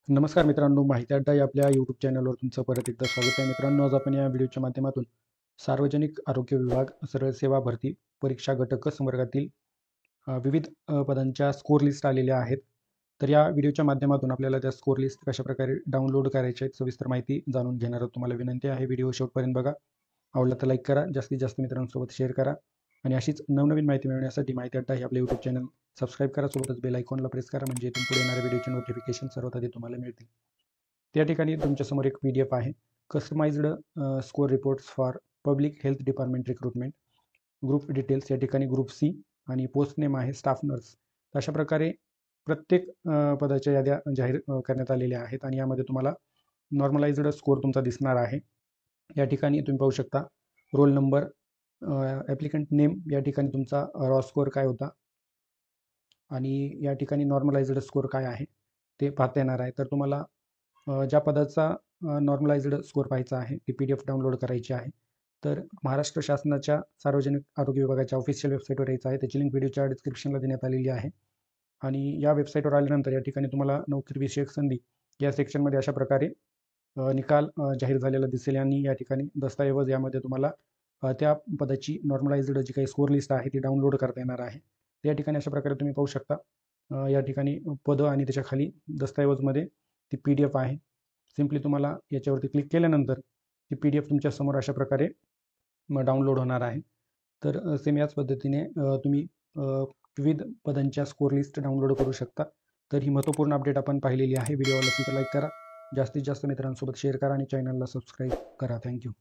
नमस्कार मित्रांनो, माहिती अड्डा या आपल्या यूट्यूब चॅनलवर तुमचं परत एकदा स्वागत आहे. मित्रांनो, आज आपण या व्हिडिओच्या माध्यमातून सार्वजनिक आरोग्य विभाग सरळ सेवा भरती परीक्षा घटक संवर्गातील विविध पदांच्या स्कोर लिस्ट आलेल्या आहेत. तर या व्हिडिओच्या माध्यमातून आपल्याला त्या स्कोर लिस्ट कशाप्रकारे डाउनलोड करायच्या आहेत सविस्तर माहिती जाणून घेणार आहोत. तुम्हाला विनंती आहे, व्हिडिओ शेवटपर्यंत बघा. आवडला तर लाईक करा, जास्तीत जास्त मित्रांसोबत शेअर करा आणि अशीच नवनवीन माहिती मिळवण्यासाठी माहिती अड्डा हे आपले यूट्यूब चॅनल सबस्क्राईब करा. सोबतच बेल आयकॉनला प्रेस करा, म्हणजे इथून पुढे येणाऱ्या व्हिडिओचे नोटिफिकेशन सर्वात आधी तुम्हाला मिळतील. त्या ठिकाणी तुमच्यासमोर एक PDF आहे, customized score reports for public health department recruitment. Group details या ठिकाणी ग्रुप C आणि पोस्ट नेम आहे स्टाफ नर्स. अशा प्रकारे प्रत्येक पदाच्या याद्या जाहीर करण्यात आलेल्या आहेत आणि यामध्ये तुम्हाला नॉर्मलाइज्ड स्कोर तुमचा दिसणार आहे. या ठिकाणी तुम्ही पाहू शकता रोल नंबर, ॲप्लिकंट नेम, या ठिकाणी तुमचा रॉ स्कोर काय होता आणि या ठिकाणी नॉर्मलाइज्ड स्कोर काय आहे ते पाहता येणार आहे. तर तुम्हाला ज्या पदाचा नॉर्मलाइज्ड स्कोर पाहायचा आहे ती PDF डाउनलोड करायची आहे. तर महाराष्ट्र शासनाच्या सार्वजनिक आरोग्य विभागाच्या ऑफिशियल वेबसाईटवर यायचं आहे. त्याची लिंक व्हिडिओच्या डिस्क्रिप्शनला देण्यात आलेली आहे. आणि या वेबसाईटवर आल्यानंतर या ठिकाणी तुम्हाला नोकरीविषयक संधी या सेक्शनमध्ये अशा प्रकारे निकाल जाहीर झालेला दिसेल आणि या ठिकाणी दस्तऐवज यामध्ये तुम्हाला त्या पदाची नॉर्मलाइज्ड जी काही स्कोर लिस्ट आहे ती डाउनलोड करता येणार आहे. या ठिकाणी अशा प्रकारे तुम्ही पाहू शकता, या ठिकाणी पदं आणि त्याच्या खाली दस्तऐवजमध्ये ती PDF आहे. सिम्पली तुम्हाला याच्यावरती क्लिक केल्यानंतर ती PDF तुमच्यासमोर अशा प्रकारे डाउनलोड होणार आहे. तर सेम याच पद्धतीने तुम्ही विविध पदांच्या स्कोर लिस्ट डाउनलोड करू शकता. तर ही महत्त्वपूर्ण अपडेट आपण पाहिलेली आहे. व्हिडिओला लाईक करा, जास्तीत जास्त मित्रांसोबत शेअर करा आणि चॅनलला सबस्क्राईब करा. थँक्यू.